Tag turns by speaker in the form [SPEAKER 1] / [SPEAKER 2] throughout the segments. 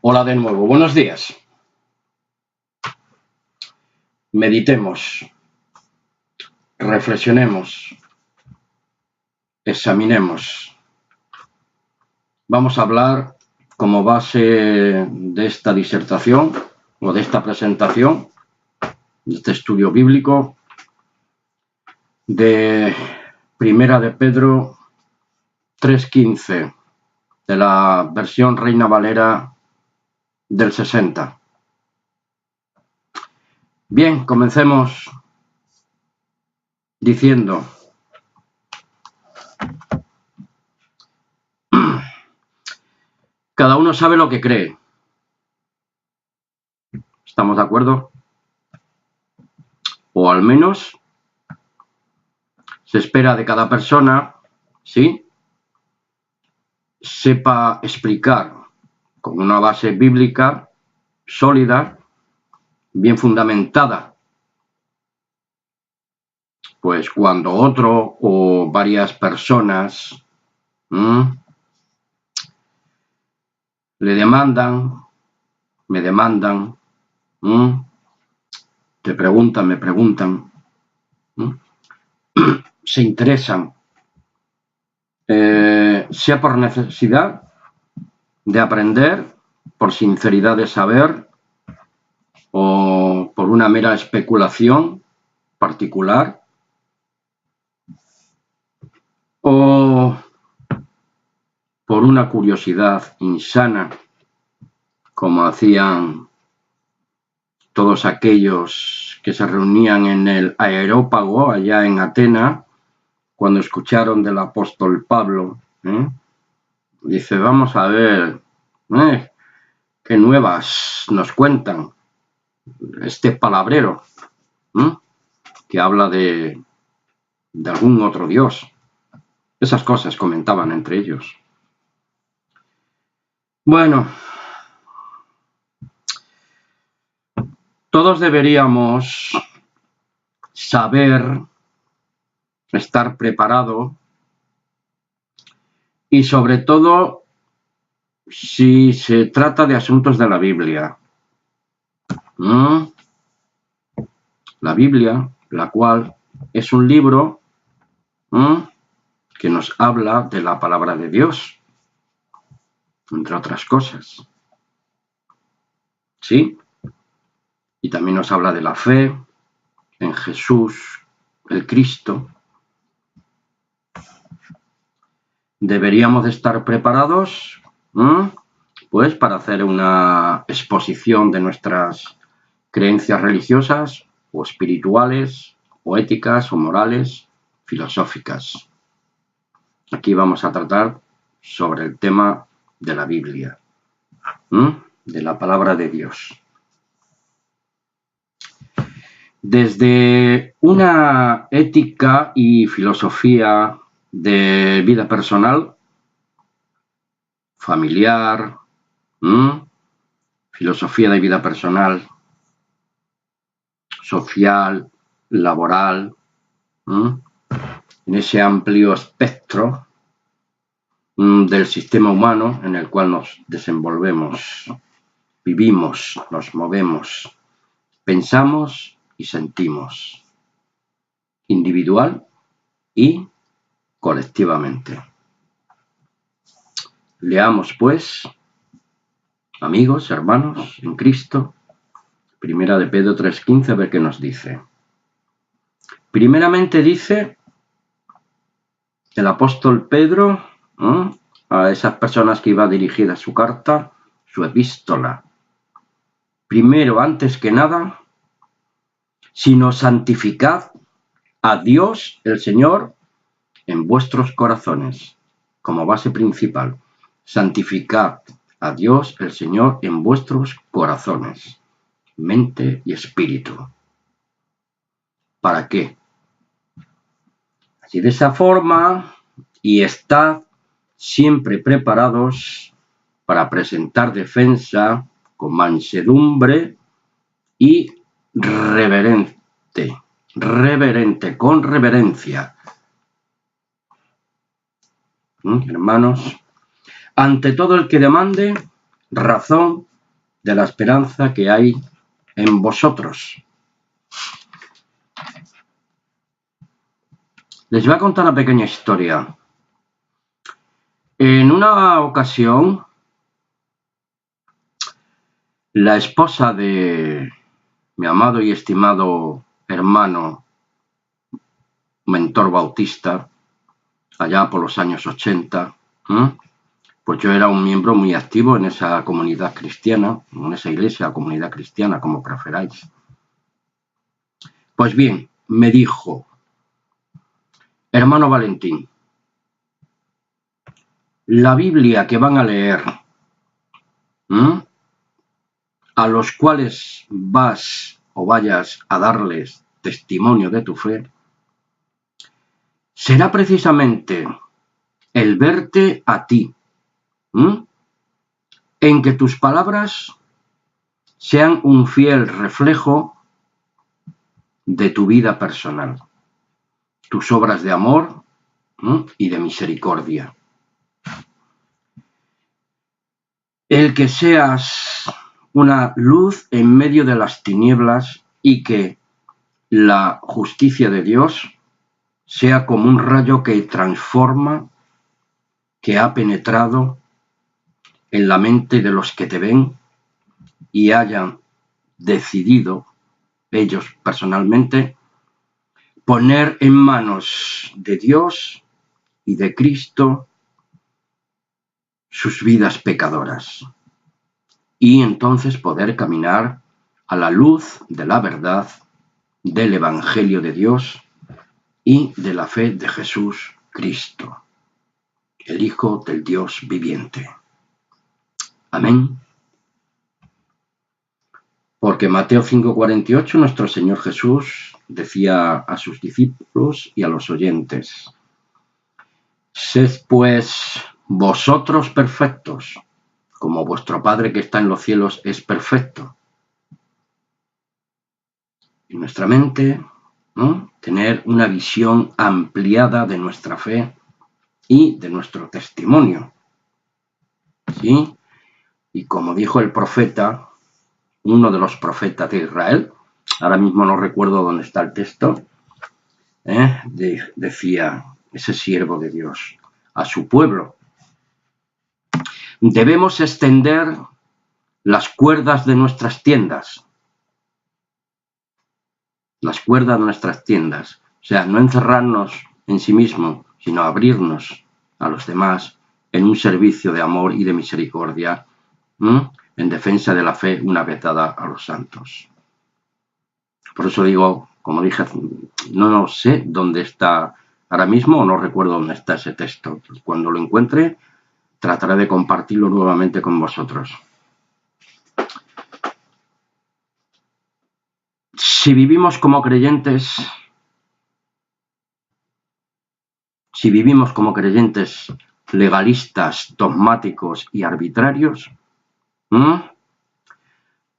[SPEAKER 1] Hola de nuevo, buenos días. Meditemos, reflexionemos, examinemos. Vamos a hablar como base de esta disertación o de esta presentación, de este estudio bíblico, de Primera de Pedro 3:15, de la versión Reina Valera del 60. Bien, comencemos diciendo: cada uno sabe lo que cree. ¿Estamos de acuerdo? O al menos se espera de cada persona, ¿sí?, sepa explicar con una base bíblica sólida, bien fundamentada, pues cuando otro o varias personas le demandan, me demandan, te preguntan, me preguntan, se interesan, sea por necesidad de aprender, por sinceridad de saber o por una mera especulación particular, o por una curiosidad insana, como hacían todos aquellos que se reunían en el Areópago allá en Atenas cuando escucharon del apóstol Pablo. Dice, vamos a ver qué nuevas nos cuentan este palabrero que habla de algún otro Dios. Esas cosas comentaban entre ellos. Bueno, todos deberíamos saber, estar preparado y sobre todo si se trata de asuntos de la Biblia. La Biblia, la cual es un libro que nos habla de la palabra de Dios, entre otras cosas. ¿Sí? Y también nos habla de la fe en Jesús, el Cristo. Deberíamos de estar preparados, pues, para hacer una exposición de nuestras creencias religiosas o espirituales o éticas o morales, filosóficas. Aquí vamos a tratar sobre el tema de la Biblia, de la palabra de Dios. Desde una ética y filosofía de vida personal, familiar, filosofía de vida personal, social, laboral, en ese amplio espectro del sistema humano en el cual nos desenvolvemos, vivimos, nos movemos, pensamos y sentimos, individual y colectivamente. Leamos, pues, amigos, hermanos, en Cristo, Primera de Pedro 3:15, a ver qué nos dice. Primeramente dice el apóstol Pedro a esas personas que iba dirigida su carta, su epístola. Primero, antes que nada, sino santificad a Dios el Señor en vuestros corazones, como base principal. Santificad a Dios el Señor en vuestros corazones, mente y espíritu. ¿Para qué? Así de esa forma, y estad siempre preparados para presentar defensa con mansedumbre y reverente, con reverencia. Hermanos, ante todo el que demande razón de la esperanza que hay en vosotros. Les voy a contar una pequeña historia. En una ocasión, la esposa de mi amado y estimado hermano, mentor bautista, allá por los años 80, pues yo era un miembro muy activo en esa comunidad cristiana, en esa iglesia, comunidad cristiana, como preferáis. Pues bien, me dijo, hermano Valentín, la Biblia que van a leer, a los cuales vas o vayas a darles testimonio de tu fe, será precisamente el verte a ti, en que tus palabras sean un fiel reflejo de tu vida personal, tus obras de amor y de misericordia. El que seas una luz en medio de las tinieblas y que la justicia de Dios sea como un rayo que transforma, que ha penetrado en la mente de los que te ven y hayan decidido, ellos personalmente, poner en manos de Dios y de Cristo sus vidas pecadoras y entonces poder caminar a la luz de la verdad, del Evangelio de Dios y de la fe de Jesús Cristo, el Hijo del Dios viviente. Amén. Porque Mateo 5:48, nuestro Señor Jesús decía a sus discípulos y a los oyentes, sed pues vosotros perfectos, como vuestro Padre que está en los cielos es perfecto. En nuestra mente, tener una visión ampliada de nuestra fe y de nuestro testimonio. ¿Sí? Y como dijo el profeta, uno de los profetas de Israel, ahora mismo no recuerdo dónde está el texto, decía ese siervo de Dios a su pueblo, debemos extender las cuerdas de nuestras tiendas, o sea, no encerrarnos en sí mismo, sino abrirnos a los demás en un servicio de amor y de misericordia, en defensa de la fe una vez dada a los santos. Por eso digo, como dije, no sé dónde está ahora mismo, o no recuerdo dónde está ese texto. Cuando lo encuentre, trataré de compartirlo nuevamente con vosotros. Si vivimos como creyentes legalistas, dogmáticos y arbitrarios,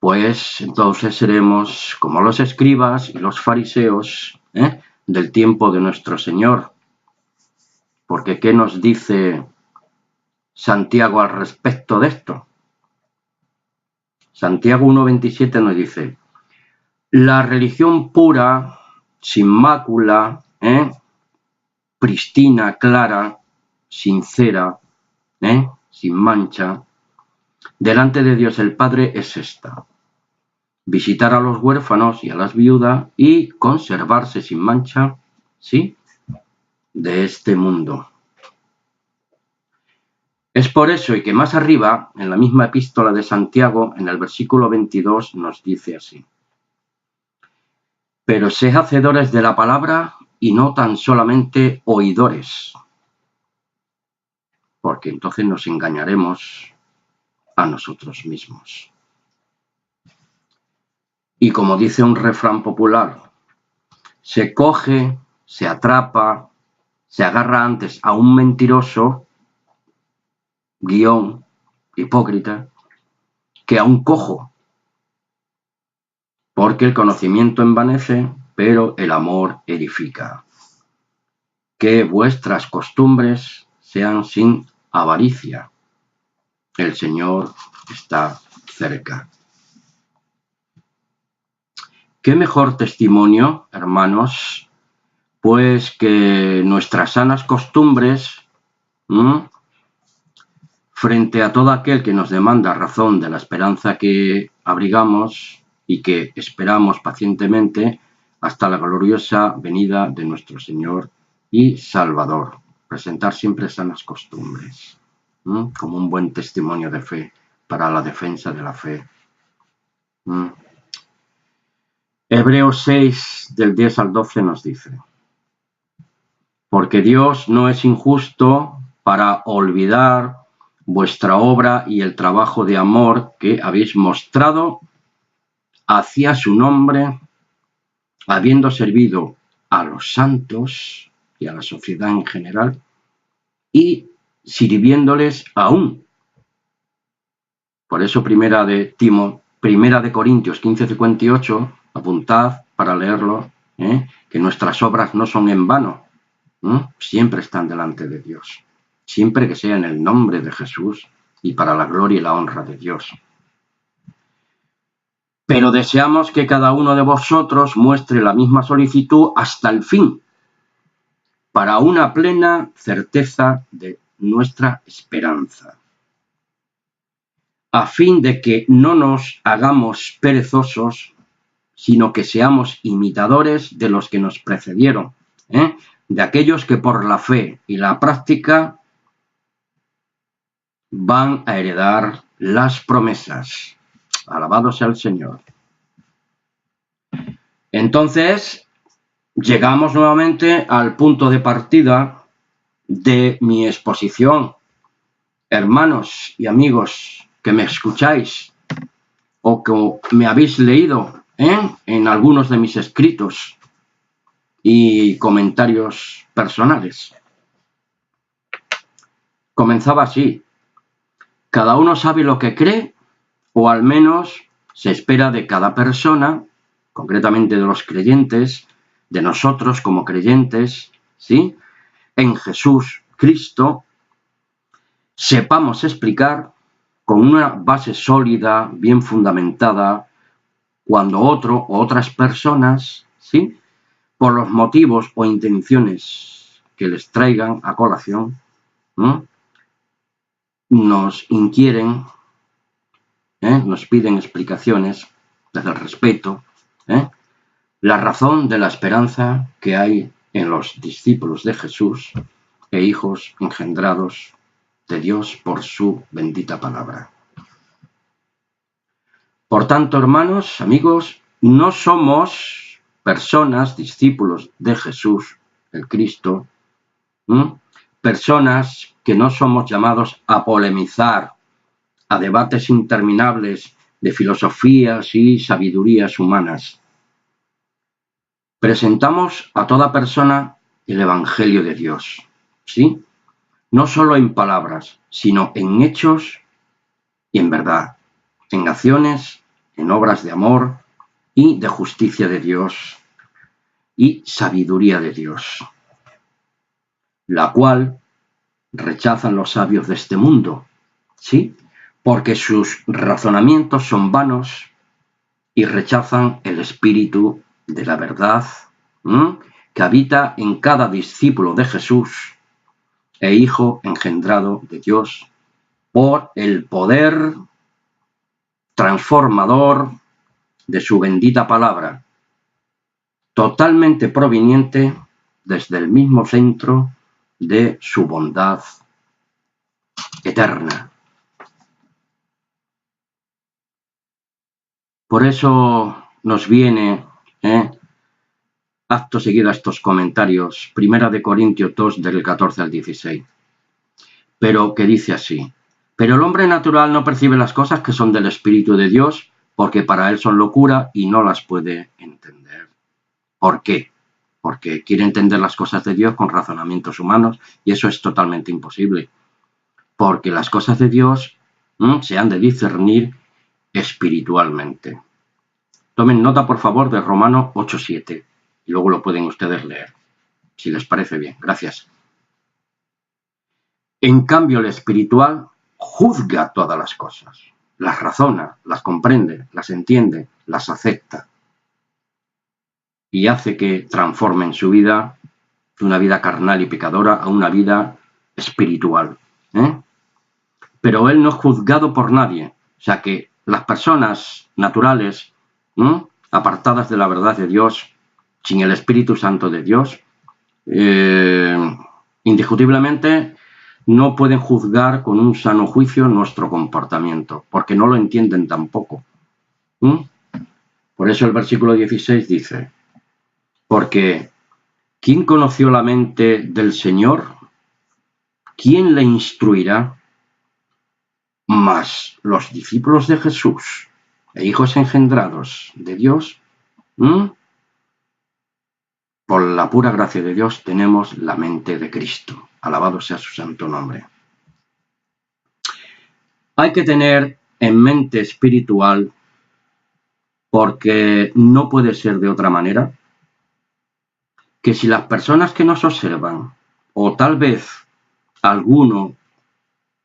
[SPEAKER 1] pues entonces seremos como los escribas y los fariseos del tiempo de nuestro Señor. Porque ¿qué nos dice Santiago al respecto de esto? Santiago 1:27 nos dice, la religión pura, sin mácula, pristina, clara, sincera, sin mancha, delante de Dios el Padre es esta: visitar a los huérfanos y a las viudas y conservarse sin mancha, ¿sí?, de este mundo. Es por eso y que más arriba, en la misma epístola de Santiago, en el versículo 22, nos dice así: pero sed hacedores de la palabra y no tan solamente oidores, porque entonces nos engañaremos a nosotros mismos. Y como dice un refrán popular, se coge, se atrapa, se agarra antes a un mentiroso, hipócrita, que a un cojo, porque el conocimiento envanece, pero el amor edifica. Que vuestras costumbres sean sin avaricia. El Señor está cerca. ¿Qué mejor testimonio, hermanos, pues que nuestras sanas costumbres frente a todo aquel que nos demanda razón de la esperanza que abrigamos y que esperamos pacientemente hasta la gloriosa venida de nuestro Señor y Salvador? Presentar siempre sanas costumbres como un buen testimonio de fe para la defensa de la fe. Hebreos 6, del 10 al 12 nos dice: porque Dios no es injusto para olvidar vuestra obra y el trabajo de amor que habéis mostrado hacia su nombre, habiendo servido a los santos y a la sociedad en general, y sirviéndoles aún. Por eso primera de Corintios 15:58, apuntad para leerlo, que nuestras obras no son en vano, siempre están delante de Dios, siempre que sea en el nombre de Jesús y para la gloria y la honra de Dios. Pero deseamos que cada uno de vosotros muestre la misma solicitud hasta el fin, para una plena certeza de nuestra esperanza, a fin de que no nos hagamos perezosos, sino que seamos imitadores de los que nos precedieron, de aquellos que por la fe y la práctica van a heredar las promesas. Alabado sea el Señor. Entonces, llegamos nuevamente al punto de partida de mi exposición. Hermanos y amigos que me escucháis o que me habéis leído en algunos de mis escritos y comentarios personales. Comenzaba así: cada uno sabe lo que cree, o al menos se espera de cada persona, concretamente de los creyentes, de nosotros como creyentes, ¿sí?, en Jesús Cristo, sepamos explicar con una base sólida, bien fundamentada, cuando otro o otras personas, ¿sí?, por los motivos o intenciones que les traigan a colación, nos inquieren, nos piden explicaciones desde el respeto, la razón de la esperanza que hay en los discípulos de Jesús e hijos engendrados de Dios por su bendita palabra. Por tanto, hermanos, amigos, no somos personas, discípulos de Jesús, el Cristo, personas que no somos llamados a polemizar, a debates interminables de filosofías y sabidurías humanas. Presentamos a toda persona el Evangelio de Dios, ¿sí?, no solo en palabras, sino en hechos y en verdad, en acciones, en obras de amor y de justicia de Dios y sabiduría de Dios, la cual rechazan los sabios de este mundo, ¿sí?, porque sus razonamientos son vanos y rechazan el espíritu de la verdad que habita en cada discípulo de Jesús e hijo engendrado de Dios por el poder transformador de su bendita palabra, totalmente proveniente desde el mismo centro de su bondad eterna. Por eso nos viene acto seguido a estos comentarios, 1 Corintios 2, del 14 al 16, pero que dice así: pero el hombre natural no percibe las cosas que son del Espíritu de Dios, porque para él son locura y no las puede entender. ¿Por qué? Porque quiere entender las cosas de Dios con razonamientos humanos, y eso es totalmente imposible, porque las cosas de Dios se han de discernir espiritualmente. Tomen nota, por favor, de Romanos 8:7, y luego lo pueden ustedes leer, si les parece bien. Gracias. En cambio, el espiritual juzga todas las cosas, las razona, las comprende, las entiende, las acepta y hace que transformen su vida de una vida carnal y pecadora a una vida espiritual. Pero Él no es juzgado por nadie. O sea que las personas naturales, apartadas de la verdad de Dios, sin el Espíritu Santo de Dios, indiscutiblemente no pueden juzgar con un sano juicio nuestro comportamiento, porque no lo entienden tampoco. Por eso el versículo 16 dice, porque ¿quién conoció la mente del Señor? ¿Quién le instruirá? Mas los discípulos de Jesús e hijos engendrados de Dios, por la pura gracia de Dios tenemos la mente de Cristo. Alabado sea su santo nombre. Hay que tener en mente espiritual, porque no puede ser de otra manera, que si las personas que nos observan, o tal vez alguno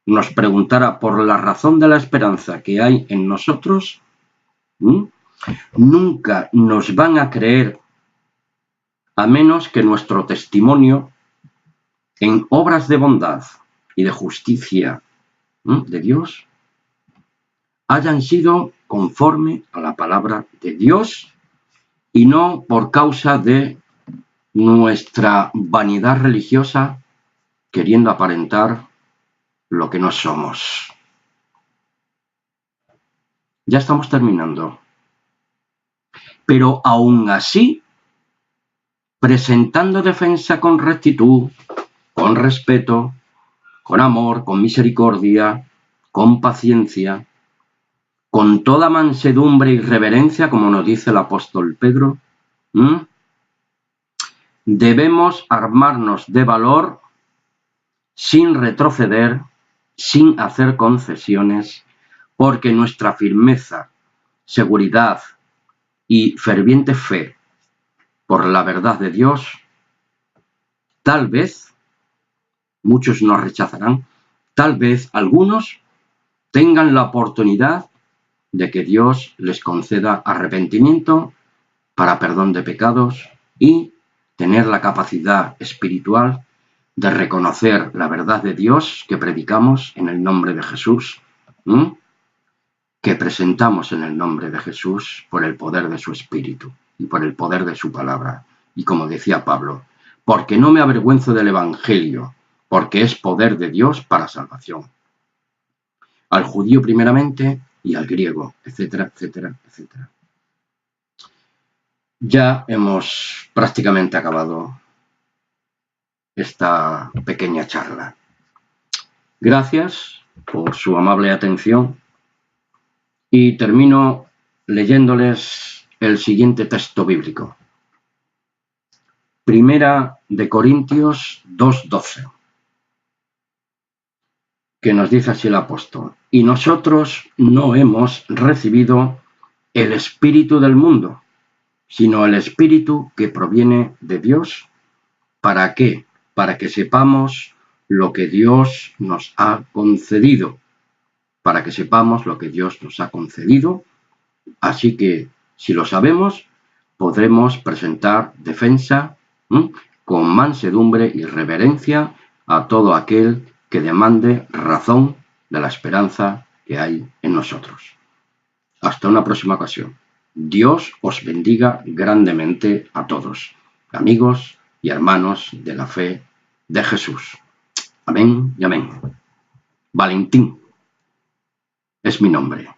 [SPEAKER 1] nos preguntara por la razón de la esperanza que hay en nosotros, nunca nos van a creer a menos que nuestro testimonio en obras de bondad y de justicia de Dios hayan sido conforme a la palabra de Dios y no por causa de nuestra vanidad religiosa queriendo aparentar lo que no somos. Ya estamos terminando. Pero aún así, presentando defensa con rectitud, con respeto, con amor, con misericordia, con paciencia, con toda mansedumbre y reverencia, como nos dice el apóstol Pedro, debemos armarnos de valor sin retroceder, sin hacer concesiones, porque nuestra firmeza, seguridad y ferviente fe por la verdad de Dios, tal vez, muchos nos rechazarán, tal vez algunos tengan la oportunidad de que Dios les conceda arrepentimiento para perdón de pecados y tener la capacidad espiritual de reconocer la verdad de Dios que predicamos en el nombre de Jesús, que presentamos en el nombre de Jesús por el poder de su Espíritu y por el poder de su palabra. Y como decía Pablo, porque no me avergüenzo del Evangelio, porque es poder de Dios para salvación. Al judío primeramente y al griego, etcétera, etcétera, etcétera. Ya hemos prácticamente acabado esta pequeña charla. Gracias por su amable atención y termino leyéndoles el siguiente texto bíblico. Primera de Corintios 2:12, que nos dice así el apóstol: y nosotros no hemos recibido el espíritu del mundo, sino el espíritu que proviene de Dios. ¿Para qué? Para que sepamos lo que Dios nos ha concedido. Para que sepamos lo que Dios nos ha concedido. Así que, si lo sabemos, podremos presentar defensa con mansedumbre y reverencia a todo aquel que demande razón de la esperanza que hay en nosotros. Hasta una próxima ocasión. Dios os bendiga grandemente a todos, amigos y hermanos de la fe de Jesús. Amén y amén. Valentín es mi nombre.